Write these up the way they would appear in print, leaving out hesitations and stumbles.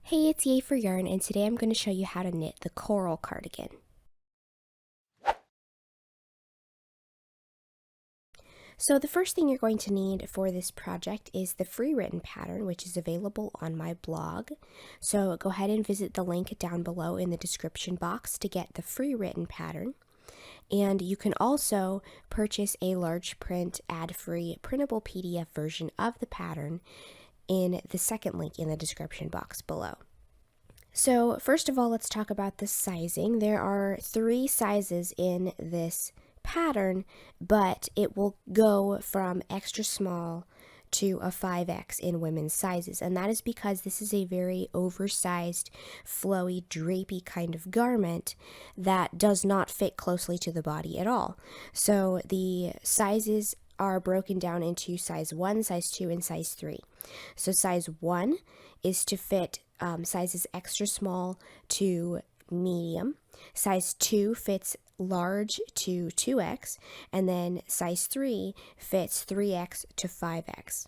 Hey, it's Yay for Yarn, and today I'm going to show you how to knit the Coral Cardigan. So the first thing you're going to need for this project is the free written pattern, which is available on my blog. So go ahead and visit the link down below in the description box to get the free written pattern. And you can also purchase a large print, ad-free, printable PDF version of the pattern in the second link in the description box below. So first of all, let's talk about the sizing. There are 3 sizes in this pattern, but it will go from extra small to a 5X in women's sizes, and that is because this is a very oversized, flowy, drapey kind of garment that does not fit closely to the body at all. So the sizes are broken down into size 1, size 2, and size 3. So size 1 is to fit sizes extra small to medium. Size 2 fits large to 2X, and then size 3 fits 3X to 5X.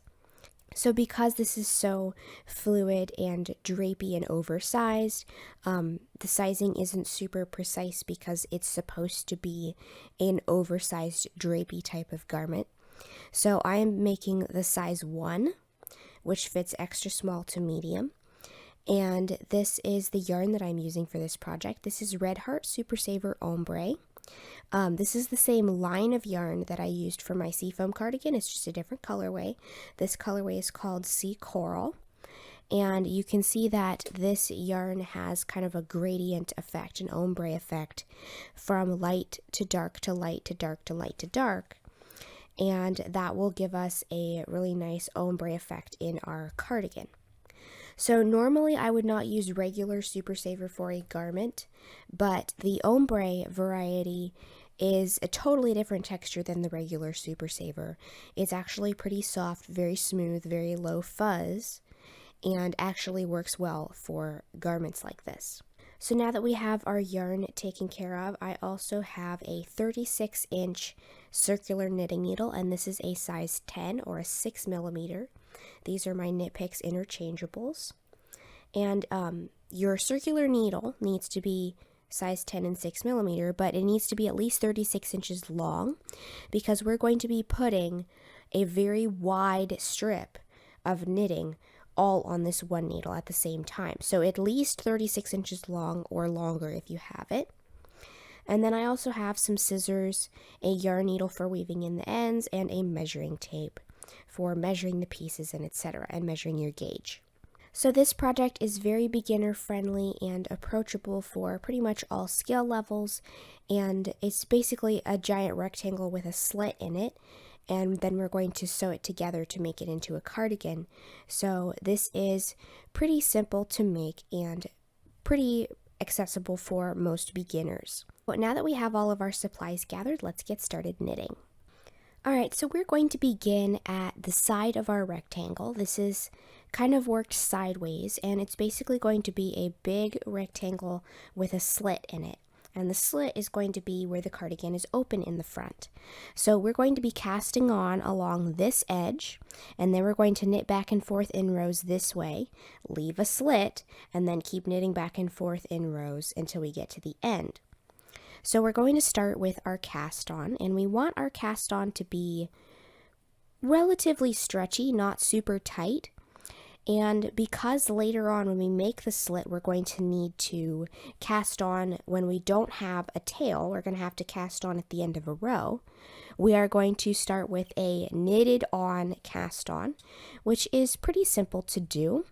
So because this is so fluid and drapey and oversized, the sizing isn't super precise because it's supposed to be an oversized drapey type of garment. So I am making the size 1, which fits extra small to medium. And this is the yarn that I'm using for this project. This is Red Heart Super Saver Ombre. This is the same line of yarn that I used for my seafoam cardigan. It's just a different colorway. This colorway is called Sea Coral. And you can see that this yarn has kind of a gradient effect, an ombre effect, from light to dark to light to dark to light to dark. And that will give us a really nice ombre effect in our cardigan. So normally I would not use regular Super Saver for a garment, but the ombre variety is a totally different texture than the regular Super Saver. It's actually pretty soft, very smooth, very low fuzz, and actually works well for garments like this. So now that we have our yarn taken care of, I also have a 36-inch circular knitting needle, and this is a size 10 or a 6mm. These are my Knit Picks interchangeables. And your circular needle needs to be size 10 and 6mm, but it needs to be at least 36 inches long because we're going to be putting a very wide strip of knitting all on this one needle at the same time. So at least 36 inches long or longer if you have it. And then I also have some scissors, a yarn needle for weaving in the ends, and a measuring tape for measuring the pieces and etc. and measuring your gauge. So this project is very beginner friendly and approachable for pretty much all skill levels, and it's basically a giant rectangle with a slit in it, and then we're going to sew it together to make it into a cardigan. So this is pretty simple to make and pretty accessible for most beginners. But now that we have all of our supplies gathered, let's get started knitting. Alright, so we're going to begin at the side of our rectangle. This is kind of worked sideways, and it's basically going to be a big rectangle with a slit in it. And the slit is going to be where the cardigan is open in the front. So we're going to be casting on along this edge, and then we're going to knit back and forth in rows this way, leave a slit, and then keep knitting back and forth in rows until we get to the end. So we're going to start with our cast on, and we want our cast on to be relatively stretchy, not super tight. And because later on when we make the slit, we're going to need to cast on when we don't have a tail, we're going to have to cast on at the end of a row. We are going to start with a knitted on cast on, which is pretty simple to do.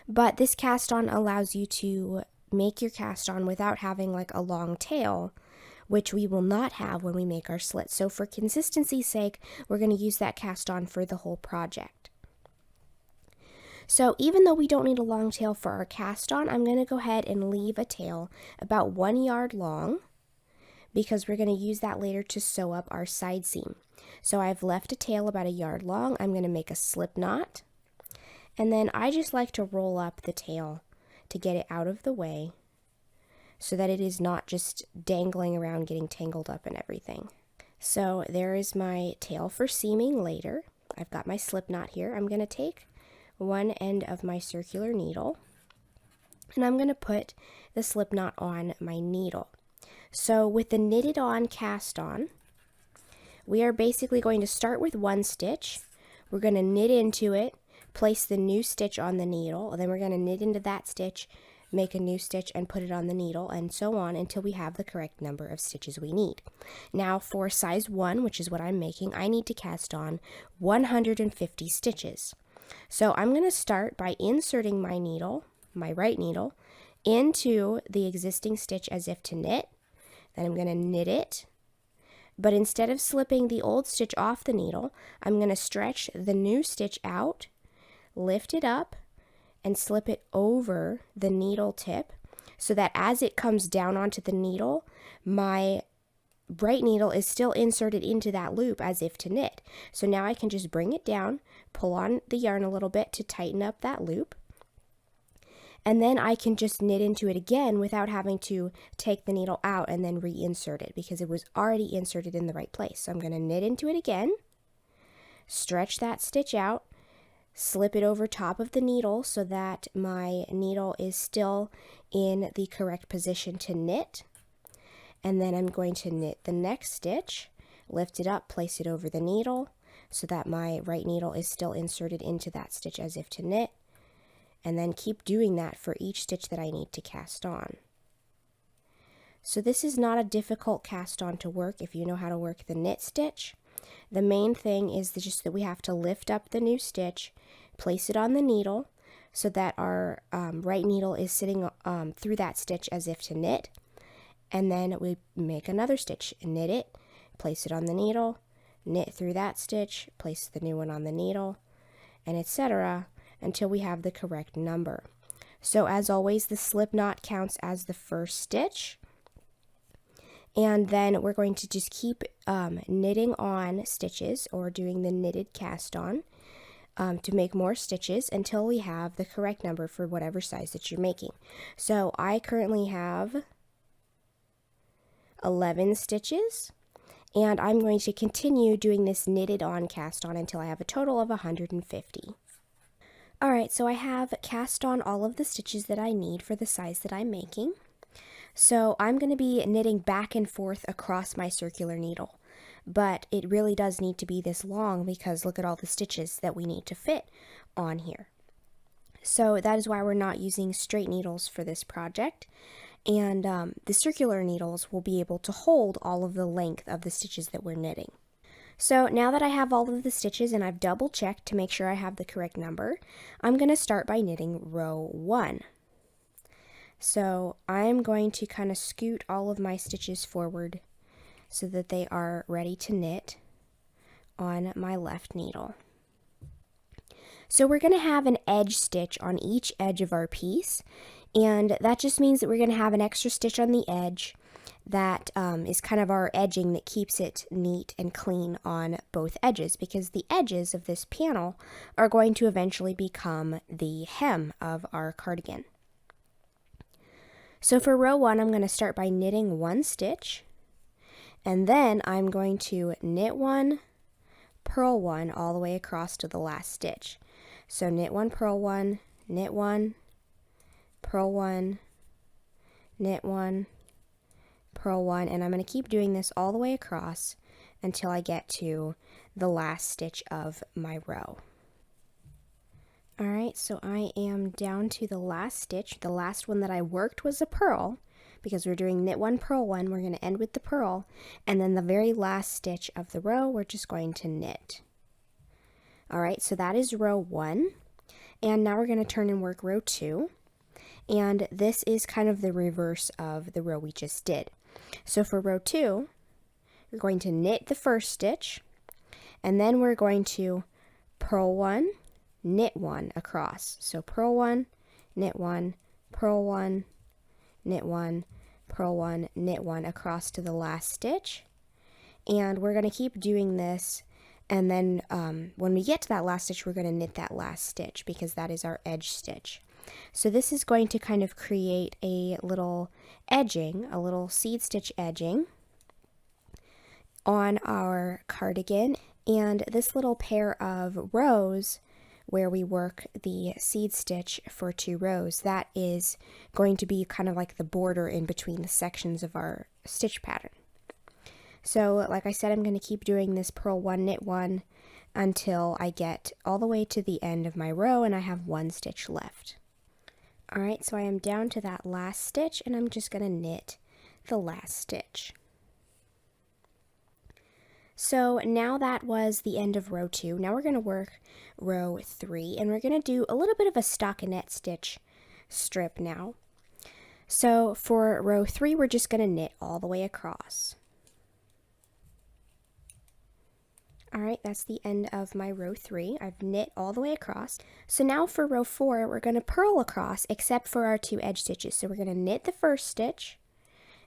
But this cast on allows you to make your cast on without having like a long tail, which we will not have when we make our slit. So for consistency's sake, we're going to use that cast on for the whole project. So even though we don't need a long tail for our cast on, I'm going to go ahead and leave a tail about 1 yard long because we're going to use that later to sew up our side seam. So I've left a tail about 1 yard long. I'm going to make a slip knot, and then I just like to roll up the tail to get it out of the way so that it is not just dangling around getting tangled up and everything. So there is my tail for seaming later. I've got my slip knot here. I'm going to take one end of my circular needle, and I'm going to put the slip knot on my needle. So with the knitted on cast on, we are basically going to start with one stitch. We're going to knit into it, place the new stitch on the needle, and then we're going to knit into that stitch, make a new stitch, and put it on the needle, and so on until we have the correct number of stitches we need. Now for size 1, which is what I'm making, I need to cast on 150 stitches. So I'm going to start by inserting my needle, my right needle, into the existing stitch as if to knit. Then I'm going to knit it, but instead of slipping the old stitch off the needle, I'm going to stretch the new stitch out, lift it up, and slip it over the needle tip so that as it comes down onto the needle, my right needle is still inserted into that loop as if to knit. So now I can just bring it down, pull on the yarn a little bit to tighten up that loop, and then I can just knit into it again without having to take the needle out and then reinsert it because it was already inserted in the right place. So I'm going to knit into it again, stretch that stitch out, slip it over top of the needle so that my needle is still in the correct position to knit. And then I'm going to knit the next stitch, lift it up, place it over the needle so that my right needle is still inserted into that stitch as if to knit. And then keep doing that for each stitch that I need to cast on. So this is not a difficult cast on to work if you know how to work the knit stitch. The main thing is just that we have to lift up the new stitch, place it on the needle so that our right needle is sitting through that stitch as if to knit. And then we make another stitch, knit it, place it on the needle, knit through that stitch, place the new one on the needle, and etc. until we have the correct number. So as always, the slip knot counts as the first stitch. And then we're going to just keep knitting on stitches or doing the knitted cast on to make more stitches until we have the correct number for whatever size that you're making. So I currently have 11 stitches, and I'm going to continue doing this knitted on cast on until I have a total of 150. Alright, so I have cast on all of the stitches that I need for the size that I'm making. So I'm going to be knitting back and forth across my circular needle, but it really does need to be this long because look at all the stitches that we need to fit on here. So that is why we're not using straight needles for this project, and the circular needles will be able to hold all of the length of the stitches that we're knitting. So now that I have all of the stitches and I've double checked to make sure I have the correct number, I'm going to start by knitting row 1. So I'm going to kind of scoot all of my stitches forward so that they are ready to knit on my left needle. So we're going to have an edge stitch on each edge of our piece, and that just means that we're going to have an extra stitch on the edge that is kind of our edging that keeps it neat and clean on both edges, because the edges of this panel are going to eventually become the hem of our cardigan. So for row 1, I'm going to start by knitting one stitch, and then I'm going to knit one, purl one all the way across to the last stitch. So knit one, purl one, knit one, purl one, knit one, purl one, and I'm going to keep doing this all the way across until I get to the last stitch of my row. Alright, so I am down to the last stitch. The last one that I worked was a purl, because we're doing knit one, purl one. We're going to end with the purl, and then the very last stitch of the row we're just going to knit. Alright, so that is row 1, and now we're going to turn and work row 2, and this is kind of the reverse of the row we just did. So for row 2, we're going to knit the first stitch, and then we're going to purl one, knit one across. So purl one, knit one, purl one, knit one, purl one, knit one across to the last stitch. And we're going to keep doing this, and then when we get to that last stitch, we're going to knit that last stitch because that is our edge stitch. So this is going to kind of create a little edging, a little seed stitch edging on our cardigan, and this little pair of rows where we work the seed stitch for 2 rows. That is going to be kind of like the border in between the sections of our stitch pattern. So like I said, I'm going to keep doing this purl 1, knit 1 until I get all the way to the end of my row and I have 1 stitch left. Alright, so I am down to that last stitch and I'm just going to knit the last stitch. So now that was the end of row 2. Now we're going to work row 3 and we're going to do a little bit of a stockinette stitch strip now. So for row 3 we're just going to knit all the way across. Alright, that's the end of my row 3. I've knit all the way across. So now for row 4, we're going to purl across except for our 2 edge stitches. So we're going to knit the first stitch,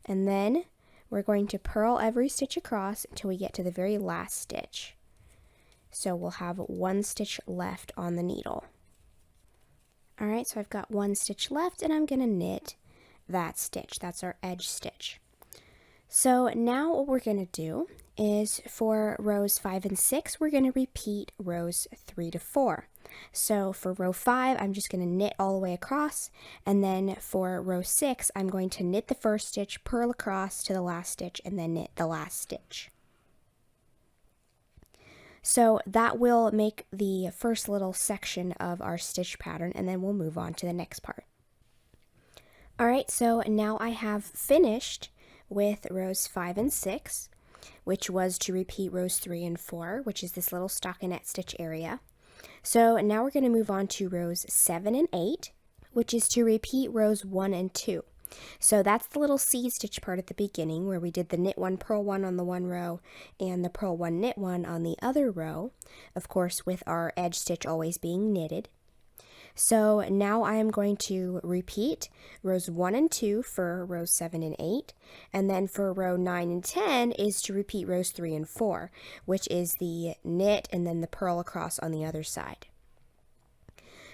and then we're going to purl every stitch across until we get to the very last stitch. So we'll have 1 stitch left on the needle. Alright, so I've got 1 stitch left, and I'm going to knit that stitch. That's our edge stitch. So now what we're going to do is for rows 5 and 6, we're going to repeat rows 3 to 4. So for row 5, I'm just going to knit all the way across, and then for row 6, I'm going to knit the first stitch, purl across to the last stitch, and then knit the last stitch. So that will make the first little section of our stitch pattern, and then we'll move on to the next part. Alright, so now I have finished with rows 5 and 6, which was to repeat rows 3 and 4, which is this little stockinette stitch area. So now we're going to move on to rows 7 and 8, which is to repeat rows 1 and 2. So that's the little seed stitch part at the beginning where we did the knit 1, purl 1 on the one row and the purl 1, knit 1 on the other row, of course with our edge stitch always being knitted. So now I am going to repeat rows 1 and 2 for rows 7 and 8, and then for row 9 and 10 is to repeat rows 3 and 4, which is the knit and then the purl across on the other side.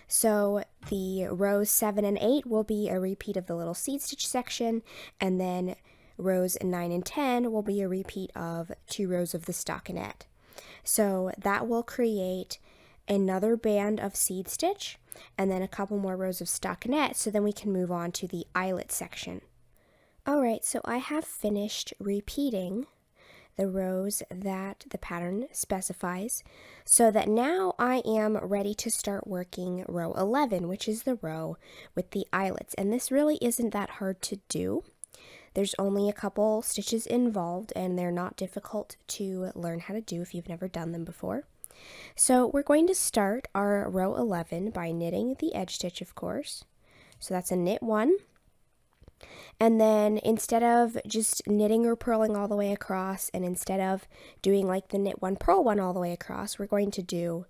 So the rows 7 and 8 will be a repeat of the little seed stitch section, and then rows 9 and 10 will be a repeat of 2 rows of the stockinette. So that will create another band of seed stitch and then a couple more rows of stockinette, so then we can move on to the eyelet section. Alright, so I have finished repeating the rows that the pattern specifies, so that now I am ready to start working row 11, which is the row with the eyelets. And this really isn't that hard to do. There's only a couple stitches involved and they're not difficult to learn how to do if you've never done them before. So we're going to start our row 11 by knitting the edge stitch, of course. So that's a knit 1. And then instead of just knitting or purling all the way across, and instead of doing like the knit 1, purl 1 all the way across, we're going to do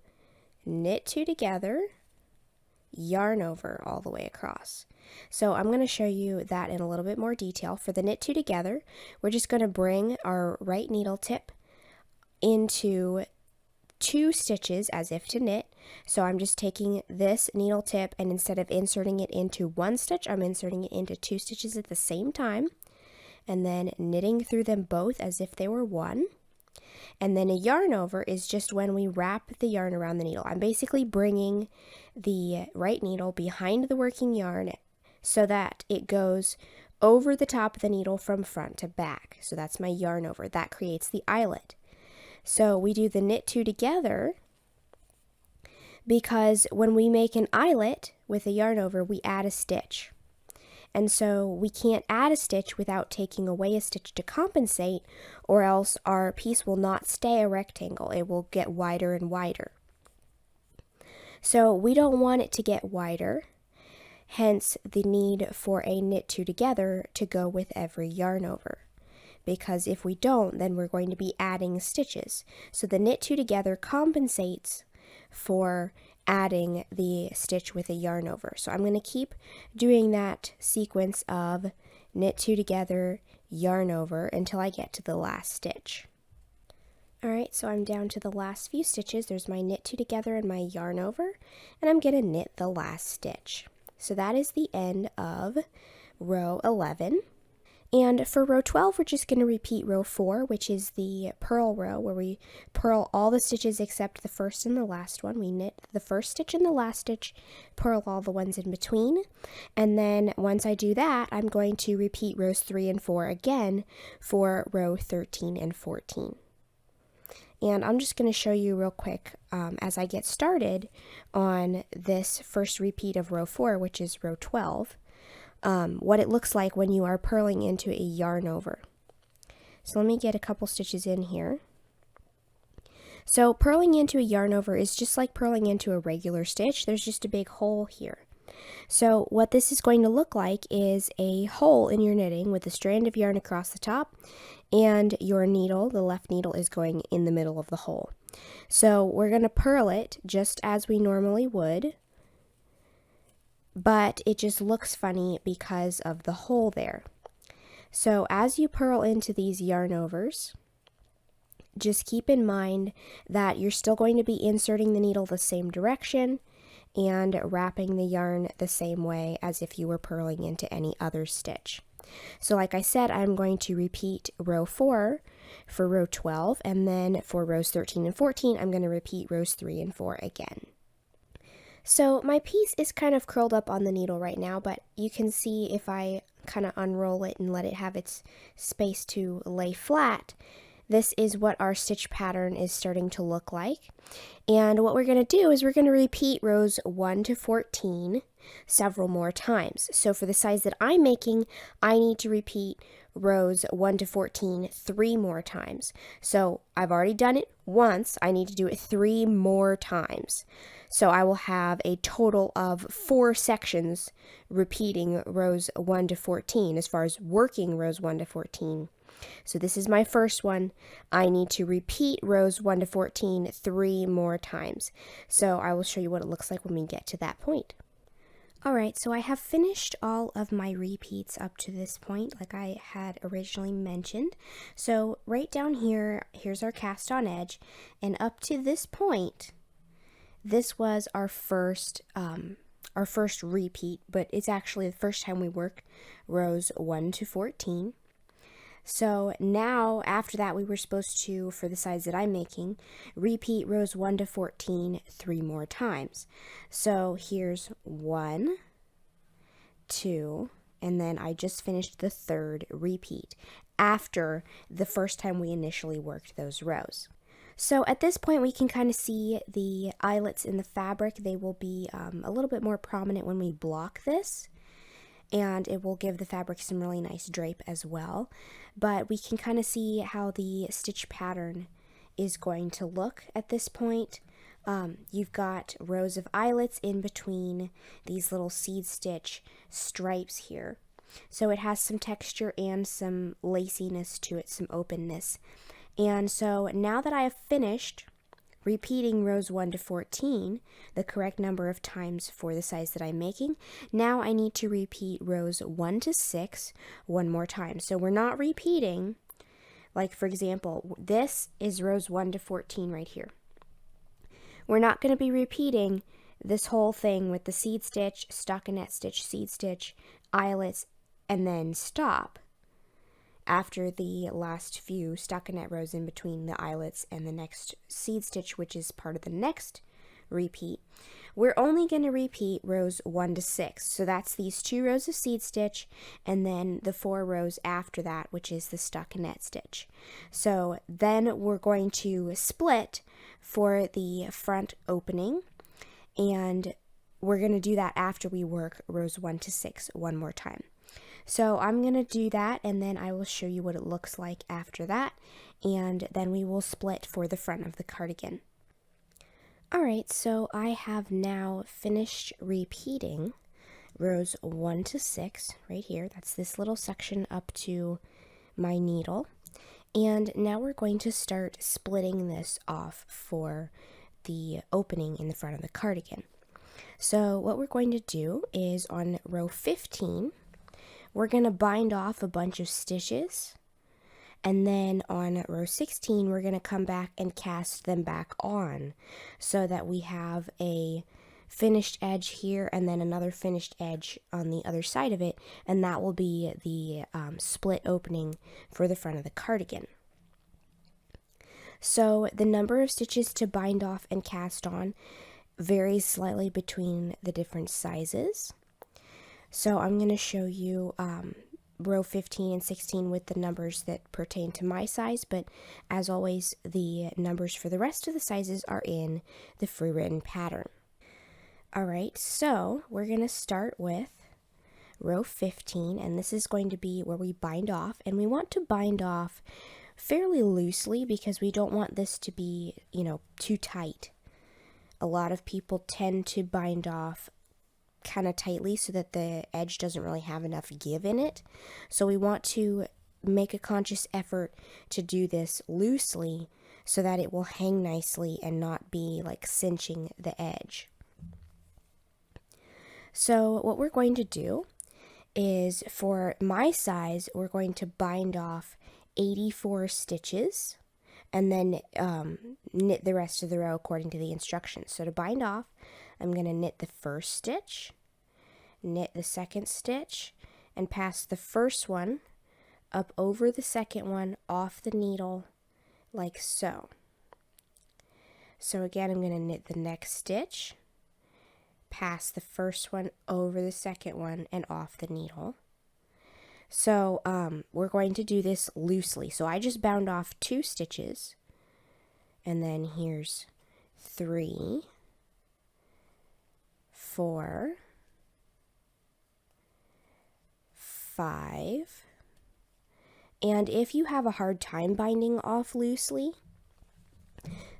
knit 2 together, yarn over all the way across. So I'm going to show you that in a little bit more detail. For the knit 2 together, we're just going to bring our right needle tip into 2 stitches as if to knit. So I'm just taking this needle tip, and instead of inserting it into 1 stitch, I'm inserting it into 2 stitches at the same time, and then knitting through them both as if they were one. And then a yarn over is just when we wrap the yarn around the needle. I'm basically bringing the right needle behind the working yarn so that it goes over the top of the needle from front to back. So that's my yarn over. That creates the eyelet. So we do the knit 2 together because when we make an eyelet with a yarn over, we add a stitch. And so we can't add a stitch without taking away a stitch to compensate, or else our piece will not stay a rectangle. It will get wider and wider. So we don't want it to get wider, hence the need for a knit 2 together to go with every yarn over. Because if we don't, then we're going to be adding stitches. So the knit 2 together compensates for adding the stitch with a yarn over. So I'm going to keep doing that sequence of knit 2 together, yarn over until I get to the last stitch. Alright, so I'm down to the last few stitches. There's my knit 2 together and my yarn over, and I'm going to knit the last stitch. So that is the end of row 11. And for row 12, we're just going to repeat row 4, which is the purl row, where we purl all the stitches except the first and the last one. We knit the first stitch and the last stitch, purl all the ones in between, and then once I do that, I'm going to repeat rows 3 and 4 again for row 13 and 14. And I'm just going to show you real quick as I get started on this first repeat of row 4, which is row 12. What it looks like when you are purling into a yarn over. So let me get a couple stitches in here. So purling into a yarn over is just like purling into a regular stitch. There's just a big hole here. So what this is going to look like is a hole in your knitting with a strand of yarn across the top, and your needle, the left needle, is going in the middle of the hole. So we're going to purl it just as we normally would, but it just looks funny because of the hole there. So as you purl into these yarn overs, just keep in mind that you're still going to be inserting the needle the same direction and wrapping the yarn the same way as if you were purling into any other stitch. So like I said, I'm going to repeat row 4 for row 12, and then for rows 13 and 14, I'm going to repeat rows 3 and 4 again. So my piece is kind of curled up on the needle right now, but you can see if I kind of unroll it and let it have its space to lay flat, this is what our stitch pattern is starting to look like. And what we're going to do is we're going to repeat rows 1 to 14 several more times. So for the size that I'm making, I need to repeat rows 1 to 14 3 more times. So I've already done it once, I need to do it 3 more times. So I will have a total of 4 sections repeating rows 1 to 14 as far as working rows 1 to 14. So this is my first one. I need to repeat rows 1 to 14 3 more times. So I will show you what it looks like when we get to that point. Alright, so I have finished all of my repeats up to this point, like I had originally mentioned. So right down here, here's our cast on edge, and up to this point, this was our first repeat, but it's actually the first time we work rows 1 to 14. So now, after that, we were supposed to, for the size that I'm making, repeat rows 1 to 14 3 more times. So here's 1, 2, and then I just finished the third repeat after the first time we initially worked those rows. So at this point, we can kind of see the eyelets in the fabric. They will be a little bit more prominent when we block this, and it will give the fabric some really nice drape as well. But we can kind of see how the stitch pattern is going to look at this point. You've got rows of eyelets in between these little seed stitch stripes here. So it has some texture and some laciness to it, some openness. And so now that I have finished repeating rows 1 to 14, the correct number of times for the size that I'm making, now I need to repeat rows 1 to 6 one more time. So we're not repeating, like for example, this is rows 1 to 14 right here. We're not going to be repeating this whole thing with the seed stitch, stockinette stitch, seed stitch, eyelets, and then stop after the last few stockinette rows in between the eyelets and the next seed stitch, which is part of the next repeat. We're only going to repeat rows 1 to 6. So that's these 2 rows of seed stitch and then the 4 rows after that, which is the stockinette stitch. So then we're going to split for the front opening, and we're going to do that after we work rows 1 to 6 one more time. So I'm going to do that, and then I will show you what it looks like after that, and then we will split for the front of the cardigan. Alright, so I have now finished repeating rows 1 to 6 right here. That's this little section up to my needle. And now we're going to start splitting this off for the opening in the front of the cardigan. So what we're going to do is on row 15, we're going to bind off a bunch of stitches, and then on row 16 we're going to come back and cast them back on so that we have a finished edge here and then another finished edge on the other side of it, and that will be the split opening for the front of the cardigan. So the number of stitches to bind off and cast on varies slightly between the different sizes. So I'm going to show you row 15 and 16 with the numbers that pertain to my size, but as always, the numbers for the rest of the sizes are in the free written pattern. Alright, so we're going to start with row 15, and this is going to be where we bind off, and we want to bind off fairly loosely because we don't want this to be, too tight. A lot of people tend to bind off kind of tightly so that the edge doesn't really have enough give in it. So we want to make a conscious effort to do this loosely so that it will hang nicely and not be like cinching the edge. So what we're going to do is, for my size, we're going to bind off 84 stitches and then knit the rest of the row according to the instructions. So to bind off, I'm going to knit the first stitch, knit the second stitch, and pass the first one up over the second one off the needle like so. So again, I'm going to knit the next stitch, pass the first one over the second one and off the needle. So we're going to do this loosely. So I just bound off 2 stitches, and then here's 3, 4, 5, and if you have a hard time binding off loosely,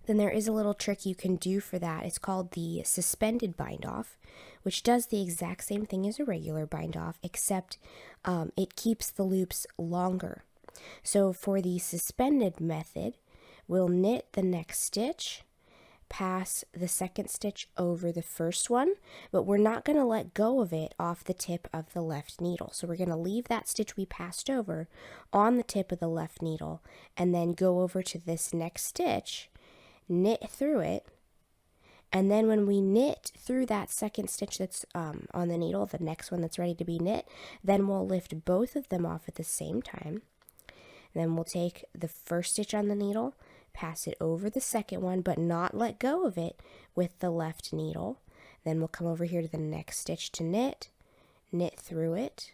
then there is a little trick you can do for that. It's called the suspended bind off, which does the exact same thing as a regular bind off, except it keeps the loops longer. So for the suspended method, we'll knit the next stitch, pass the second stitch over the first one, but we're not going to let go of it off the tip of the left needle. So we're going to leave that stitch we passed over on the tip of the left needle and then go over to this next stitch, knit through it, and then when we knit through that second stitch that's on the needle, the next one that's ready to be knit, then we'll lift both of them off at the same time. And then we'll take the first stitch on the needle, pass it over the second one, but not let go of it with the left needle. Then we'll come over here to the next stitch to knit, knit through it,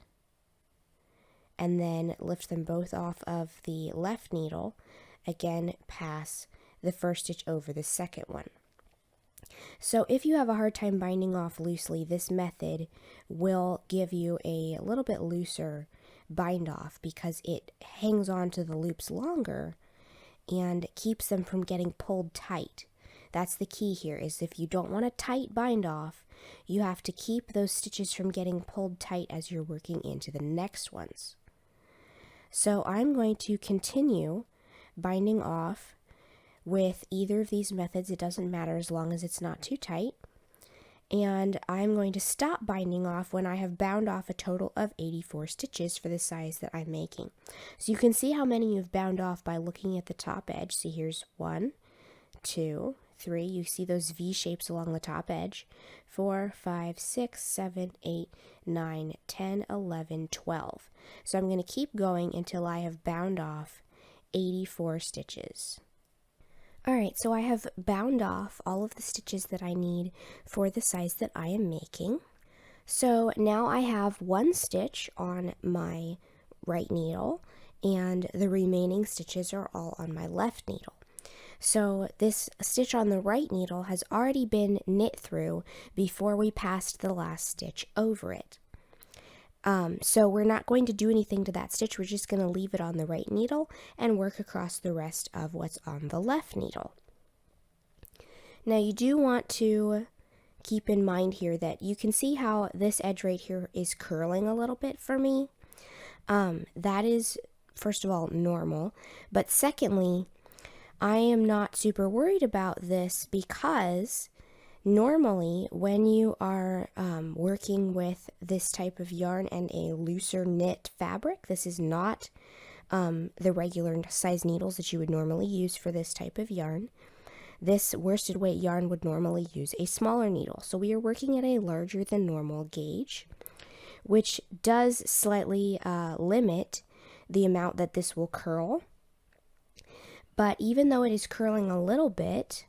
and then lift them both off of the left needle. Again, pass the first stitch over the second one. So if you have a hard time binding off loosely, this method will give you a little bit looser bind off because it hangs on to the loops longer and keeps them from getting pulled tight. That's the key here, is if you don't want a tight bind off, you have to keep those stitches from getting pulled tight as you're working into the next ones. So I'm going to continue binding off with either of these methods. It doesn't matter as long as it's not too tight. And I'm going to stop binding off when I have bound off a total of 84 stitches for the size that I'm making. So you can see how many you've bound off by looking at the top edge. See, here's 1, 2, 3. You see those V shapes along the top edge. 4, 5, 6, 7, 8, 9, 10, 11, 12. So I'm going to keep going until I have bound off 84 stitches. Alright, so I have bound off all of the stitches that I need for the size that I am making. So now I have 1 stitch on my right needle, and the remaining stitches are all on my left needle. So this stitch on the right needle has already been knit through before we passed the last stitch over it. So we're not going to do anything to that stitch. We're just going to leave it on the right needle and work across the rest of what's on the left needle. Now you do want to keep in mind here that you can see how this edge right here is curling a little bit for me. That is, first of all, normal, but secondly, I am not super worried about this because normally when you are working with this type of yarn and a looser knit fabric, this is not the regular size needles that you would normally use for this type of yarn, this worsted weight yarn would normally use a smaller needle. So we are working at a larger than normal gauge, which does slightly limit the amount that this will curl. But even though it is curling a little bit,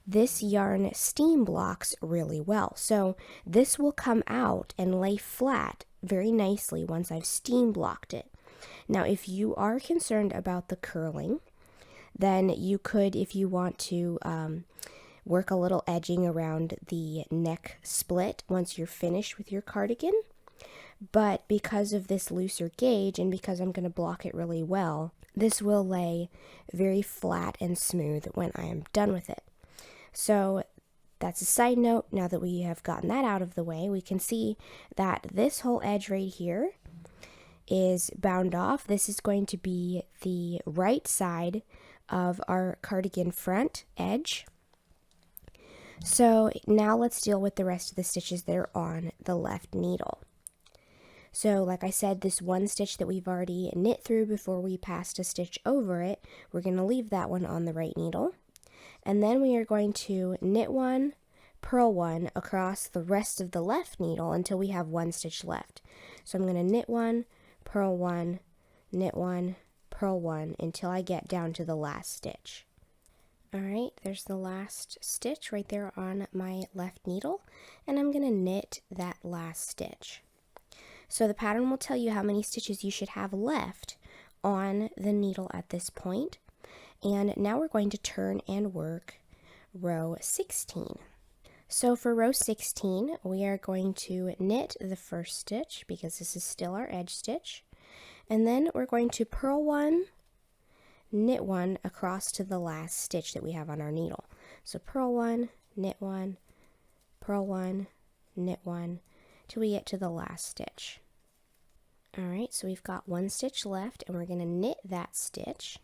this yarn steam blocks really well. So this will come out and lay flat very nicely once I've steam blocked it. Now, if you are concerned about the curling, then you could, if you want to, work a little edging around the neck split once you're finished with your cardigan. But because of this looser gauge and because I'm going to block it really well, this will lay very flat and smooth when I am done with it. So that's a side note. Now that we have gotten that out of the way, we can see that this whole edge right here is bound off. This is going to be the right side of our cardigan front edge. So now let's deal with the rest of the stitches that are on the left needle. So like I said, this one stitch that we've already knit through before we passed a stitch over it, we're going to leave that one on the right needle. And then we are going to knit one, purl one across the rest of the left needle until we have one stitch left. So I'm going to knit one, purl one, knit one, purl one until I get down to the last stitch. Alright, there's the last stitch right there on my left needle, and I'm going to knit that last stitch. So the pattern will tell you how many stitches you should have left on the needle at this point. And now we're going to turn and work row 16. So for row 16, we are going to knit the first stitch because this is still our edge stitch. And then we're going to purl one, knit one across to the last stitch that we have on our needle. So purl one, knit one, purl one, knit one, till we get to the last stitch. Alright, so we've got one stitch left and we're going to knit that stitch.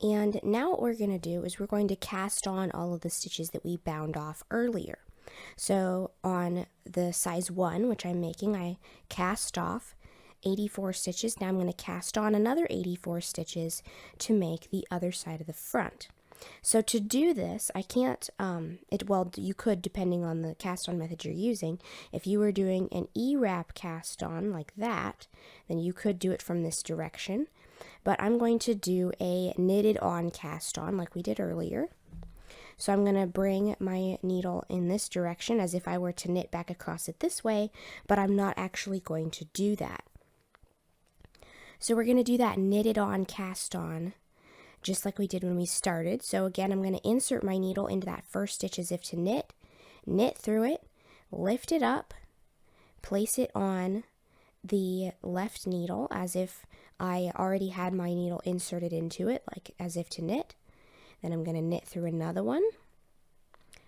And now what we're going to do is we're going to cast on all of the stitches that we bound off earlier. So on the size 1, which I'm making, I cast off 84 stitches. Now I'm going to cast on another 84 stitches to make the other side of the front. So to do this, I can't, well, you could depending on the cast on method you're using. If you were doing an E-wrap cast on like that, then you could do it from this direction. But I'm going to do a knitted on cast on like we did earlier. So I'm going to bring my needle in this direction as if I were to knit back across it this way, but I'm not actually going to do that. So we're going to do that knitted on cast on just like we did when we started. So again, I'm going to insert my needle into that first stitch as if to knit, knit through it, lift it up, place it on the left needle as if I already had my needle inserted into it, like as if to knit. Then I'm going to knit through another one,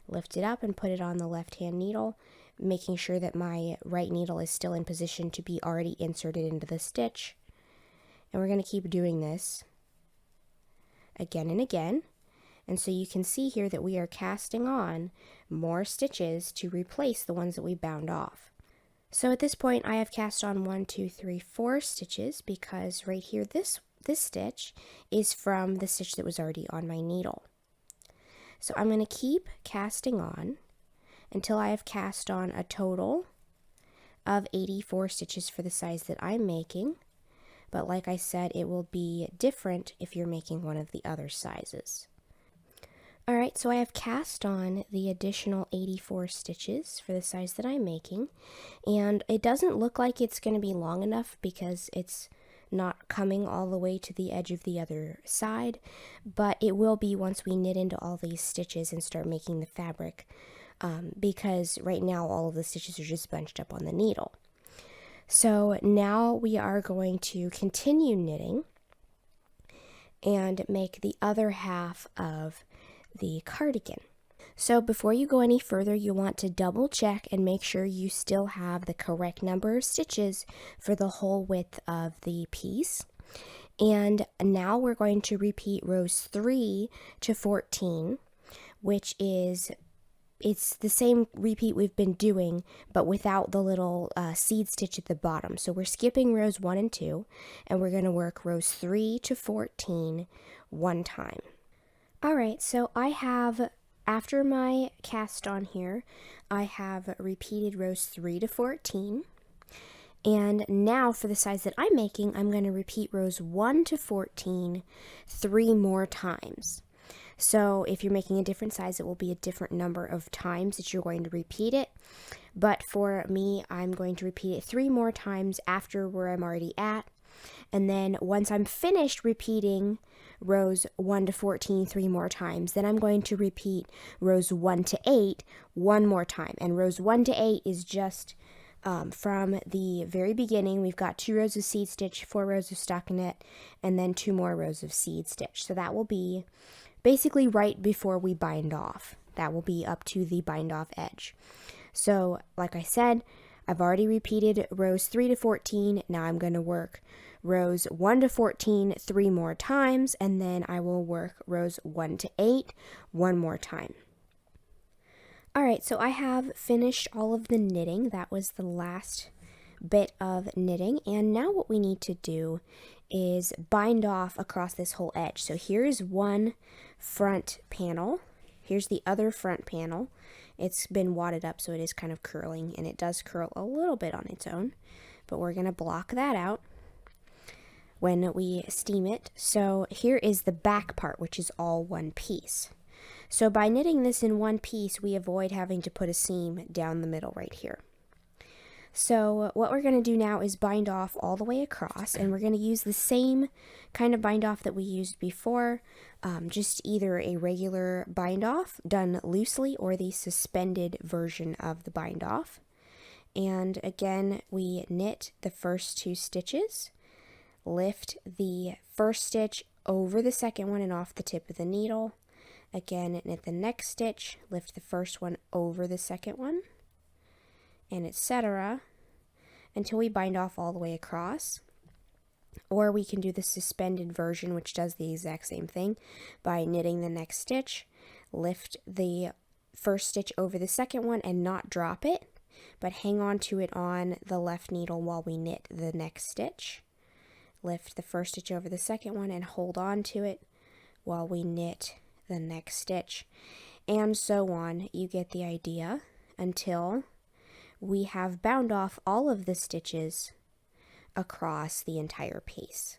lift it up and put it on the left hand needle, making sure that my right needle is still in position to be already inserted into the stitch. And we're going to keep doing this again and again. And so you can see here that we are casting on more stitches to replace the ones that we bound off. So at this point I have cast on 1, 2, 3, 4 stitches because right here this stitch is from the stitch that was already on my needle. So I'm going to keep casting on until I have cast on a total of 84 stitches for the size that I'm making. But like I said, it will be different if you're making one of the other sizes. Alright, so I have cast on the additional 84 stitches for the size that I'm making, and it doesn't look like it's going to be long enough because it's not coming all the way to the edge of the other side, but it will be once we knit into all these stitches and start making the fabric, because right now all of the stitches are just bunched up on the needle. So now we are going to continue knitting and make the other half of the cardigan. So before you go any further, you want to double check and make sure you still have the correct number of stitches for the whole width of the piece. And now we're going to repeat rows 3 to 14, which is it's the same repeat we've been doing, but without the little seed stitch at the bottom. So we're skipping rows 1 and 2, and we're going to work rows 3 to 14 one time. Alright, so I have, after my cast on here, I have repeated rows 3 to 14. And now for the size that I'm making, I'm going to repeat rows 1 to 14 3 more times. So if you're making a different size, it will be a different number of times that you're going to repeat it. But for me, I'm going to repeat it 3 more times after where I'm already at. And then once I'm finished repeating rows 1 to 14 3 more times, then I'm going to repeat rows 1 to 8 1 more time. And rows 1 to 8 is just from the very beginning. We've got 2 rows of seed stitch, 4 rows of stockinette, and then 2 more rows of seed stitch. So that will be basically right before we bind off. That will be up to the bind off edge. So like I said, I've already repeated rows 3 to 14. Now I'm going to work rows 1 to 14 3 more times, and then I will work rows 1 to 8 1 more time. Alright, so I have finished all of the knitting. That was the last bit of knitting, and now what we need to do is bind off across this whole edge. So here's one front panel. Here's the other front panel. It's been wadded up, so it is kind of curling, and it does curl a little bit on its own, but we're going to block that out when we steam it. So here is the back part, which is all one piece. So by knitting this in one piece, we avoid having to put a seam down the middle right here. So what we're going to do now is bind off all the way across, and we're going to use the same kind of bind off that we used before, just either a regular bind off done loosely or the suspended version of the bind off. And again, we knit the first 2 stitches, lift the first stitch over the second one and off the tip of the needle. Again, knit the next stitch, lift the first one over the second one, and etc. until we bind off all the way across. Or we can do the suspended version, which does the exact same thing by knitting the next stitch, lift the first stitch over the second one and not drop it, but hang on to it on the left needle while we knit the next stitch. Lift the first stitch over the second one and hold on to it while we knit the next stitch, and so on. You get the idea, until we have bound off all of the stitches across the entire piece.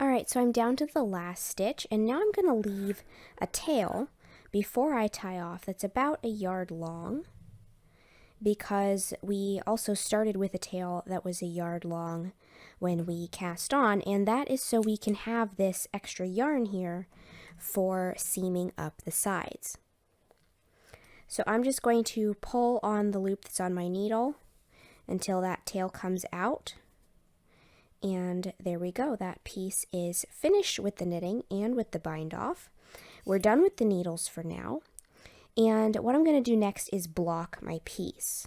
Alright, so I'm down to the last stitch, and now I'm going to leave a tail before I tie off that's about 1 yard long, because we also started with a tail that was 1 yard long when we cast on, and that is so we can have this extra yarn here for seaming up the sides. So I'm just going to pull on the loop that's on my needle until that tail comes out, and there we go. That piece is finished with the knitting and with the bind off. We're done with the needles for now, and what I'm going to do next is block my piece.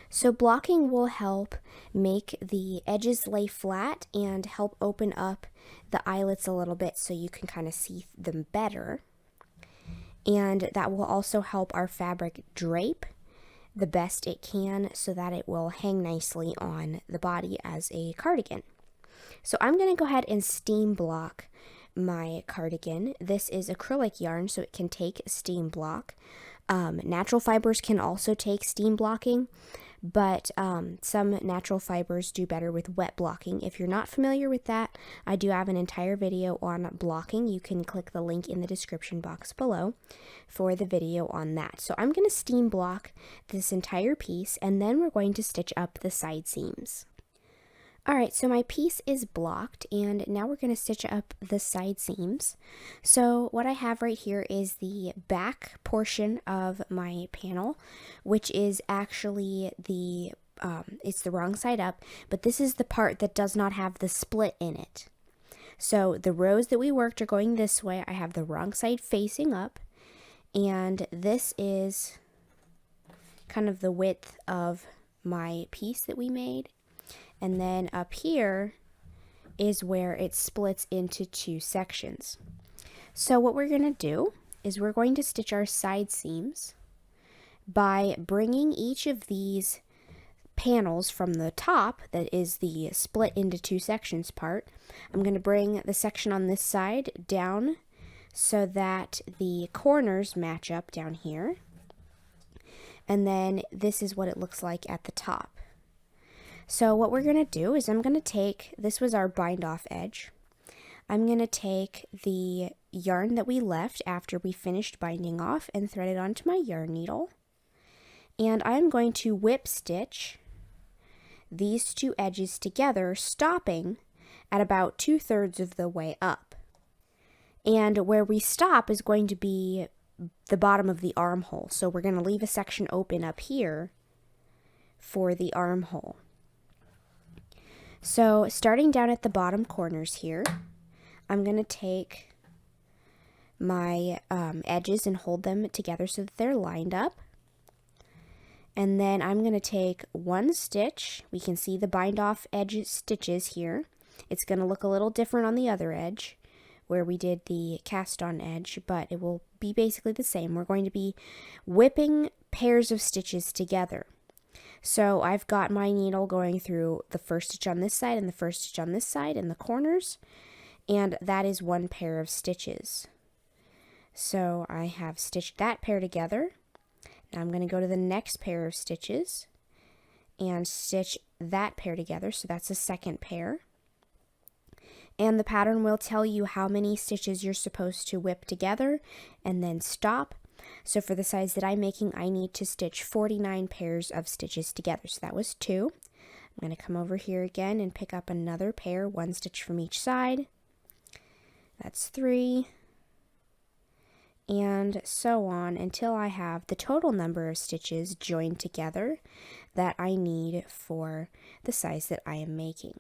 So blocking will help make the edges lay flat and help open up the eyelets a little bit so you can kind of see them better. And that will also help our fabric drape the best it can so that it will hang nicely on the body as a cardigan. So I'm going to go ahead and steam block my cardigan. This is acrylic yarn, so it can take steam block. Natural fibers can also take steam blocking, but some natural fibers do better with wet blocking. If you're not familiar with that, I do have an entire video on blocking. You can click the link in the description box below for the video on that. So I'm going to steam block this entire piece, and then we're going to stitch up the side seams. Alright, so my piece is blocked, and now we're going to stitch up the side seams. So what I have right here is the back portion of my panel, which is actually it's the wrong side up, but this is the part that does not have the split in it. So the rows that we worked are going this way. I have the wrong side facing up, and this is kind of the width of my piece that we made. And then up here is where it splits into 2 sections. So what we're going to do is we're going to stitch our side seams by bringing each of these panels from the top, that is the split into 2 sections part. I'm going to bring the section on this side down so that the corners match up down here. And then this is what it looks like at the top. So what we're going to do is I'm going to take, this was our bind off edge. I'm going to take the yarn that we left after we finished binding off and thread it onto my yarn needle. And I'm going to whip stitch these two edges together, stopping at about 2/3 of the way up. And where we stop is going to be the bottom of the armhole. So we're going to leave a section open up here for the armhole. So starting down at the bottom corners here, I'm going to take my edges and hold them together so that they're lined up. And then I'm going to take one stitch. We can see the bind off edge stitches here. It's going to look a little different on the other edge where we did the cast on edge, but it will be basically the same. We're going to be whipping pairs of stitches together. So I've got my needle going through the first stitch on this side and the first stitch on this side in the corners, and that is one pair of stitches. So I have stitched that pair together. Now I'm going to go to the next pair of stitches and stitch that pair together, so that's the second pair. And the pattern will tell you how many stitches you're supposed to whip together and then stop. So for the size that I'm making, I need to stitch 49 pairs of stitches together. So that was 2. I'm going to come over here again and pick up another pair, one stitch from each side. That's 3. And so on until I have the total number of stitches joined together that I need for the size that I am making.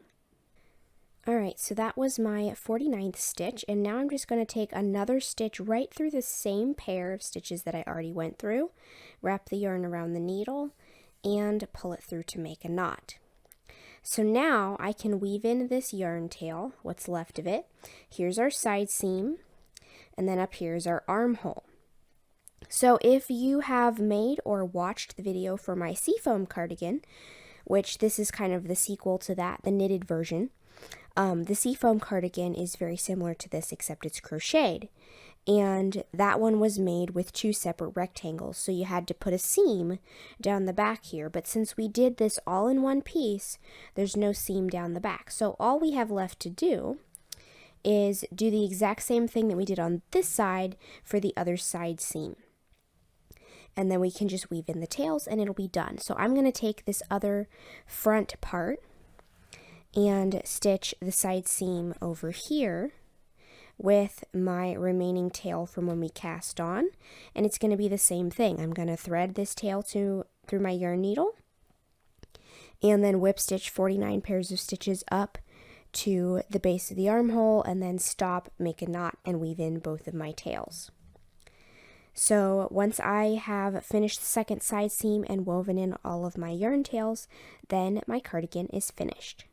Alright, so that was my 49th stitch, and now I'm just going to take another stitch right through the same pair of stitches that I already went through, wrap the yarn around the needle, and pull it through to make a knot. So now I can weave in this yarn tail, what's left of it. Here's our side seam, and then up here is our armhole. So if you have made or watched the video for my seafoam cardigan, which this is kind of the sequel to that, the knitted version, the seafoam cardigan is very similar to this except it's crocheted, and that one was made with 2 separate rectangles, so you had to put a seam down the back here, but since we did this all in one piece, there's no seam down the back. So all we have left to do is do the exact same thing that we did on this side for the other side seam. And then we can just weave in the tails and it'll be done. So I'm going to take this other front part and stitch the side seam over here with my remaining tail from when we cast on, and it's going to be the same thing. I'm going to thread this tail through my yarn needle and then whip stitch 49 pairs of stitches up to the base of the armhole and then stop, make a knot, and weave in both of my tails. So once I have finished the second side seam and woven in all of my yarn tails, then my cardigan is finished.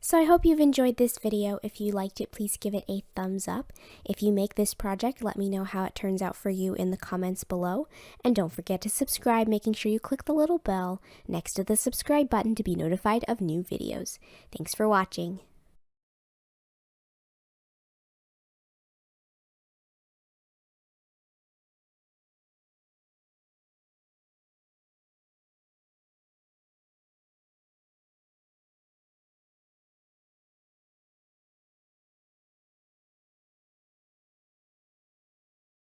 So I hope you've enjoyed this video. If you liked it, please give it a thumbs up. If you make this project, let me know how it turns out for you in the comments below. And don't forget to subscribe, making sure you click the little bell next to the subscribe button to be notified of new videos. Thanks for watching.